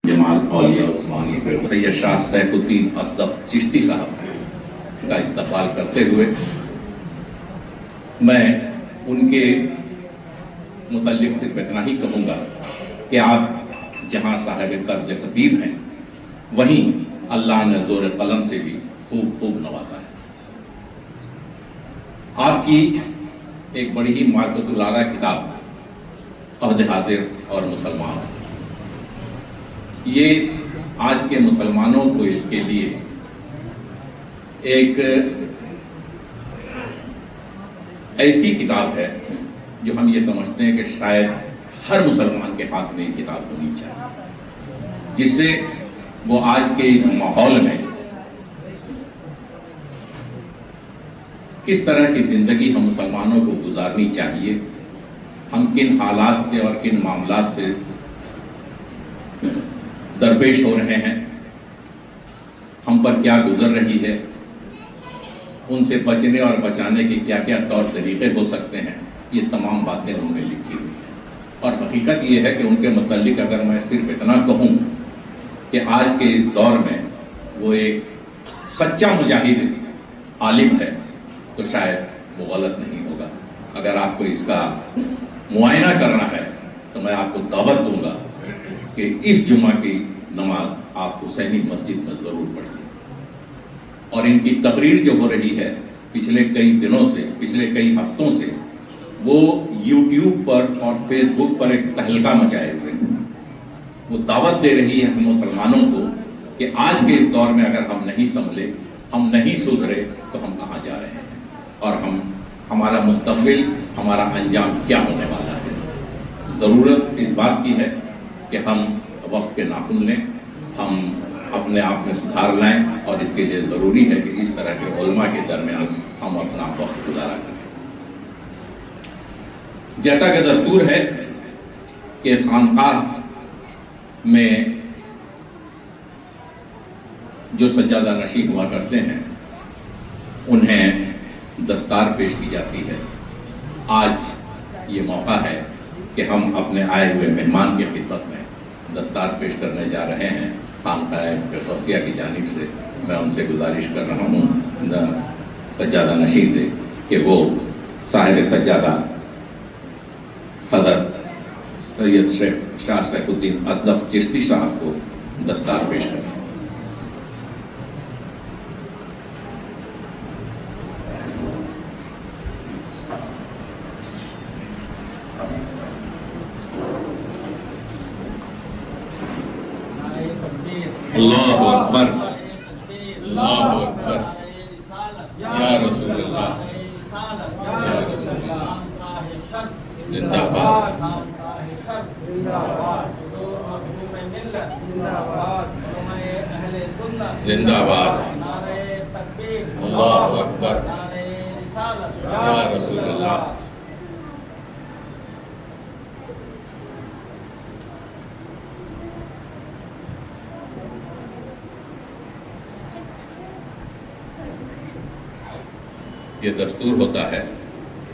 جمال اولیاء عثمانی سید شاہ سیف الدین اصدق چشتی صاحب کا استقبال کرتے ہوئے میں ان کے متعلق صرف اتنا ہی کہوں گا کہ آپ جہاں صاحب طرز خطیب ہیں وہیں اللہ نے زور قلم سے بھی خوب نوازا ہے۔ آپ کی ایک بڑی ہی معرفت العلیٰ کتاب عہد حاضر اور مسلمان، یہ آج کے مسلمانوں کے لیے ایک ایسی کتاب ہے جو ہم یہ سمجھتے ہیں کہ شاید ہر مسلمان کے ہاتھ میں یہ کتاب ہونی چاہیے، جس سے وہ آج کے اس ماحول میں کس طرح کی زندگی ہم مسلمانوں کو گزارنی چاہیے، ہم کن حالات سے اور کن معاملات سے درپیش ہو رہے ہیں، ہم پر کیا گزر رہی ہے، ان سے بچنے اور بچانے کے کیا کیا طور طریقے ہو سکتے ہیں، یہ تمام باتیں انہوں نے لکھی ہوئی ہیں۔ اور حقیقت یہ ہے کہ ان کے متعلق اگر میں صرف اتنا کہوں کہ آج کے اس دور میں وہ ایک سچا مجاہد عالم ہے تو شاید وہ غلط نہیں ہوگا۔ اگر آپ کو اس کا معائنہ کرنا ہے تو میں آپ کو دعوت دوں گا کہ اس جمعہ کی نماز آپ حسینی مسجد میں ضرور پڑھیے، اور ان کی تقریر جو ہو رہی ہے پچھلے کئی دنوں سے، پچھلے کئی ہفتوں سے، وہ یوٹیوب پر اور فیس بک پر ایک تہلکہ مچائے ہوئے ہیں۔ وہ دعوت دے رہی ہے ہم مسلمانوں کو کہ آج کے اس دور میں اگر ہم نہیں سنبھلے، ہم نہیں سدھرے تو ہم کہاں جا رہے ہیں، اور ہمارا مستقبل، ہمارا انجام کیا ہونے والا ہے۔ ضرورت اس بات کی ہے کہ ہم وقت کے ناخن لیں، ہم اپنے آپ میں سدھار لائیں، اور اس کے لیے ضروری ہے کہ اس طرح کے علماء کے درمیان ہم اپنا وقت گزارا کریں۔ جیسا کہ دستور ہے کہ خانقاہ میں جو سجادہ نشین ہوا کرتے ہیں انہیں دستار پیش کی جاتی ہے۔ آج یہ موقع ہے کہ ہم اپنے آئے ہوئے مہمان کی خدمت میں دستار پیش کرنے جا رہے ہیں۔ خانقاہ فردوسیہ کی جانب سے میں ان سے گزارش کر رہا ہوں سجادہ نشین سے کہ وہ صاحب سجادہ حضرت سید شاہ سیف الدین اصدق چشتی صاحب کو دستار پیش کریں۔ اللہ اکبر، اللہ اکبر، یا رسول اللہ، یا رسول اللہ، زندہ باد، زندہ باد، اللہ اکبر، یا رسول اللہ۔ یہ دستور ہوتا ہے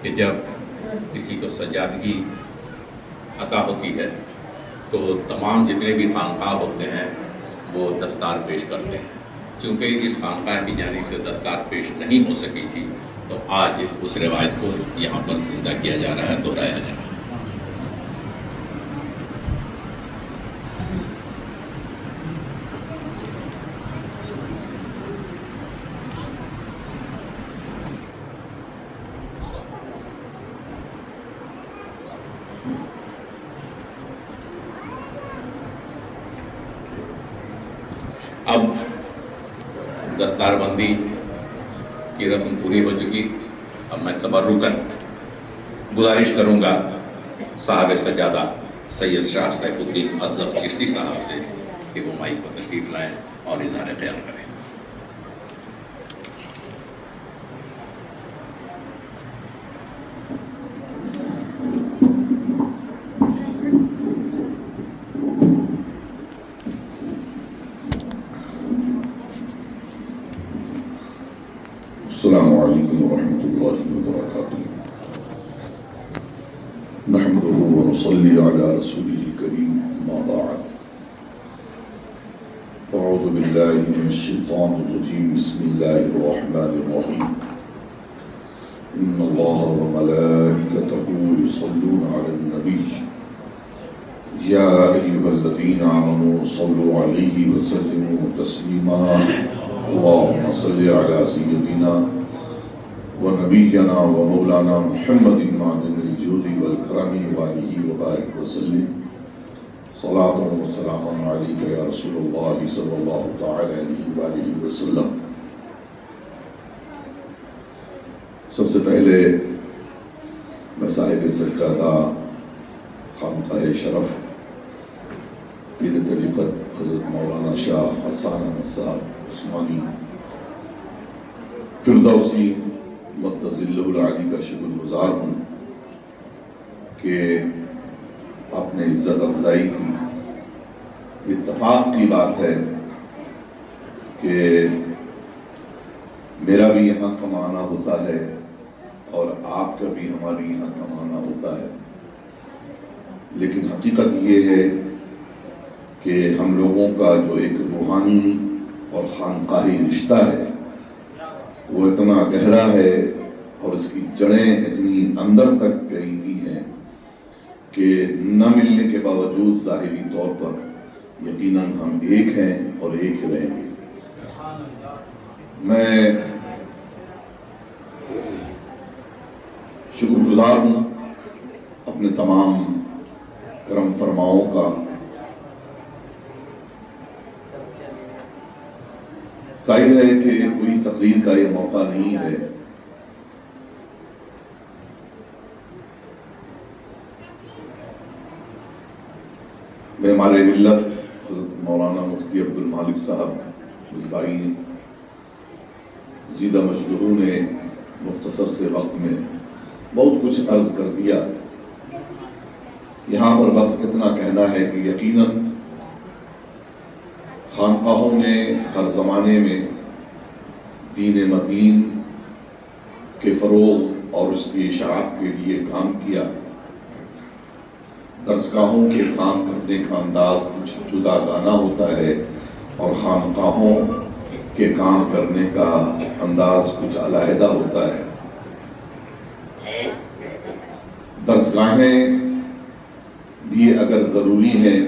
کہ جب کسی کو سجادگی عطا ہوتی ہے تو تمام جتنے بھی خانقاہ ہوتے ہیں وہ دستار پیش کرتے ہیں۔ چونکہ اس خانقاہ کی جانب سے دستار پیش نہیں ہو سکی تھی تو آج اس روایت کو یہاں پر زندہ کیا جا رہا ہے، دہرایا جا رہا ہے۔ اب دستار بندی کی رسم پوری ہو چکی، اب میں تبرکاً گزارش کروں گا صاحب سجادہ سید شاہ سیف الدین اصدق چشتی صاحب سے کہ وہ مائک پر تشریف لائیں اور اظہار خیال کریں۔ السلام علیکم ورحمۃ اللہ وبرکاتہ۔ نحمده ونصلي على رسوله الكريم، أما بعد أعوذ بالله من الشيطان الرجيم بسم الله الرحمن الرحيم إن الله وملائكته يصلون على النبي يا أيها الذين آمنوا صلوا عليه وسلموا تسليما اللهم صل على سيدنا ونبينا ومولانا محمد معدن الجود والكرم وآله وبارك وسلم صلاة وسلام عليك يا رسول الله صلى الله تعالى عليه وآله وسلم. سب سے پہلے میں صاحب سجادہ خانقاہ شرف پیر طریقت حضرت مولانا شاہ حسان احمد صاحب عثمانی فردوسی متظلہ العالی کا شکر گزار ہوں کہ آپ نے عزت افزائی کی. اتفاق کی بات ہے کہ میرا بھی یہاں کمانا ہوتا ہے اور آپ کا بھی ہمارے یہاں کمانا ہوتا ہے، لیکن حقیقت یہ ہے کہ ہم لوگوں کا جو ایک روحانی اور خانقاہی رشتہ ہے وہ اتنا گہرا ہے اور اس کی جڑیں اتنی اندر تک گئی ہوئی ہیں کہ نہ ملنے کے باوجود ظاہری طور پر یقیناً ہم ایک ہیں اور ایک ہی رہیں گے. میں شکر گزار ہوں اپنے تمام کرم فرماؤں کا. ظاہر ہے کہ کوئی تقریر کا یہ موقع نہیں ہے، میں ہمارے ملت حضرت مولانا مفتی عبد المالک صاحب مصباحی زیدہ مجدہو نے مختصر سے وقت میں بہت کچھ عرض کر دیا. یہاں پر بس اتنا کہنا ہے کہ یقیناً خانقاہوں نے ہر زمانے میں دین متین کے فروغ اور اس کی اشاعت کے لیے کام کیا. درسگاہوں کے کام کرنے کا انداز کچھ جدا گانا ہوتا ہے اور خانقاہوں کے کام کرنے کا انداز کچھ علیحدہ ہوتا ہے. درسگاہیں بھی اگر ضروری ہیں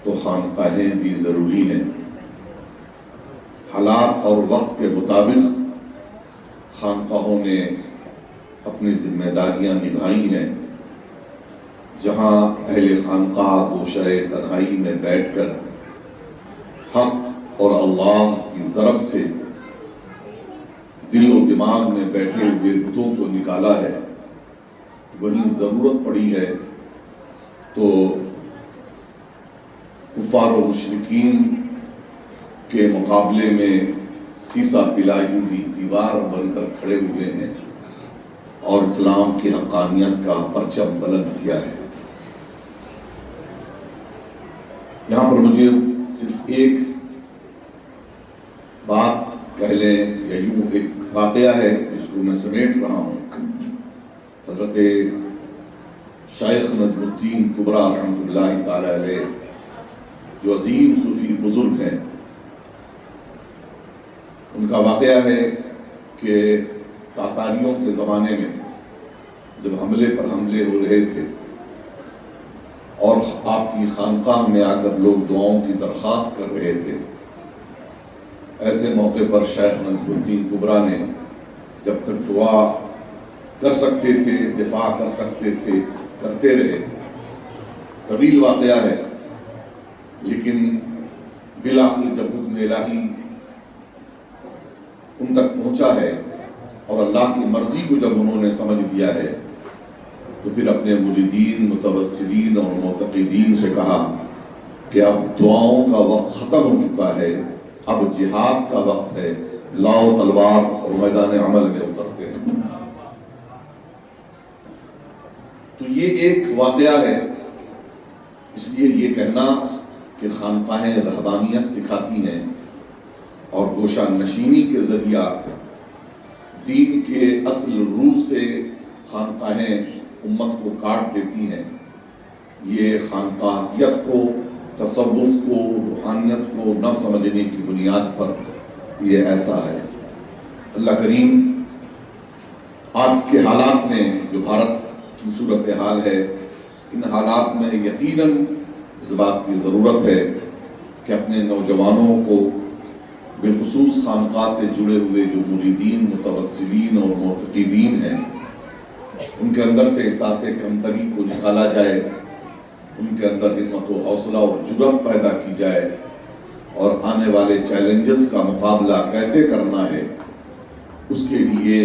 تو خانقاہیں بھی ضروری ہیں. حالات اور وقت کے مطابق خانقاہوں نے اپنی ذمہ داریاں نبھائی ہیں. جہاں اہل خانقاہ گوشہ تنہائی میں بیٹھ کر حق اور اللہ کی ضرب سے دل و دماغ میں بیٹھے ہوئے بتوں کو نکالا ہے، وہیں ضرورت پڑی ہے تو کفار و مشرکین کے مقابلے میں سیسا پلائی ہوئی دیوار بن کر کھڑے ہوئے ہیں اور اسلام کی حقانیت کا پرچم بلند کیا ہے. یہاں پر مجھے صرف ایک بات کہہ لیں یا یوں ایک واقعہ ہے جس کو میں سمیٹ رہا ہوں. حضرت شیخ نجم الدین کبریٰ رحمۃ اللہ تعالی علیہ جو عظیم صوفی بزرگ ہیں، ان کا واقعہ ہے کہ تاتاریوں کے زمانے میں جب حملے پر حملے ہو رہے تھے اور آپ کی خانقاہ میں آ کر لوگ دعاؤں کی درخواست کر رہے تھے، ایسے موقع پر شیخ نجم الدین کبریٰ نے جب تک دعا کر سکتے تھے، دفاع کر سکتے تھے، کرتے رہے. طویل واقعہ ہے لیکن بالآخر جب حکم الہی ان تک پہنچا ہے اور اللہ کی مرضی کو جب انہوں نے سمجھ لیا ہے تو پھر اپنے مریدین، متوسلین اور معتقدین سے کہا کہ اب دعاؤں کا وقت ختم ہو چکا ہے، اب جہاد کا وقت ہے، لاؤ تلوار اور میدان عمل میں اترتے ہیں. تو یہ ایک واقعہ ہے. اس لیے یہ کہنا کہ خانقاہیں رہبانیت سکھاتی ہیں اور گوشہ نشینی کے ذریعہ دین کے اصل روح سے خانقاہیں امت کو کاٹ دیتی ہیں، یہ خانقاہیت کو، تصوف کو، روحانیت کو کو نہ سمجھنے کی بنیاد پر یہ ایسا ہے۔ اللہ کریم آج کے حالات میں جو بھارت کی صورتحال ہے، ان حالات میں یقیناً اس بات کی ضرورت ہے کہ اپنے نوجوانوں کو بالخصوص خانقاہ سے جڑے ہوئے جو مریدین، متوسلین اور معتقدین ہیں، ان کے اندر سے احساس کمتری کو نکالا جائے، ان کے اندر ہمت و حوصلہ اور جرأت پیدا کی جائے، اور آنے والے چیلنجز کا مقابلہ کیسے کرنا ہے اس کے لیے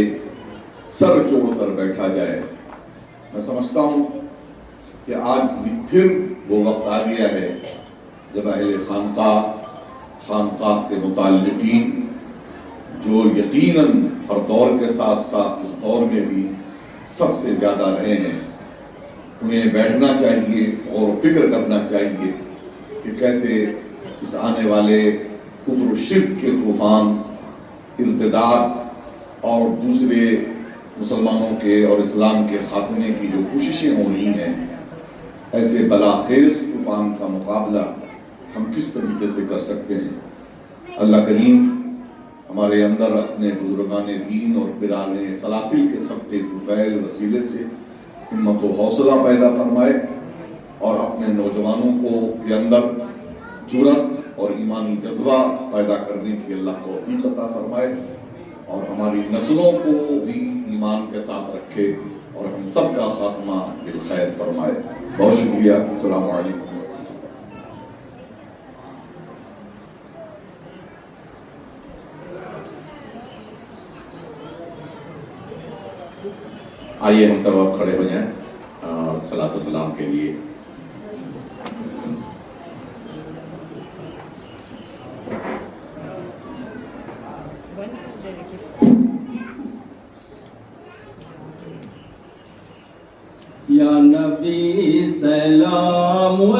سر جوڑ کر بیٹھا جائے۔ میں سمجھتا ہوں کہ آج بھی پھر وہ وقت آ گیا ہے جب اہل خانقاہ سے متعلقین جو یقیناً ہر دور کے ساتھ ساتھ اس دور میں بھی سب سے زیادہ رہے ہیں، انہیں بیٹھنا چاہیے اور فکر کرنا چاہیے کہ کیسے اس آنے والے کفر و شرک کے طوفان، ارتداد اور دوسرے مسلمانوں کے اور اسلام کے خاتمے کی جو کوششیں ہو رہی ہیں، ایسے بلاخیز طوفان کا مقابلہ ہم کس طریقے سے کر سکتے ہیں۔ اللہ کریم ہمارے اندر اپنے بزرگان دین اور پیران سلاسل کے صدقے طفیل وسیلے سے ہمت و حوصلہ پیدا فرمائے، اور اپنے نوجوانوں کو کے اندر جرأت اور ایمانی جذبہ پیدا کرنے کی اللہ توفیق عطا فرمائے، اور ہماری نسلوں کو بھی ایمان کے ساتھ رکھے، اور ہم سب کا خاتمہ بالخیر فرمائے۔ بہت شکریہ۔ السلام علیکم۔ آئیے ہم سب اب کھڑے ہو جائیں اور صلاۃ و سلام کے لیے یا نبی سلام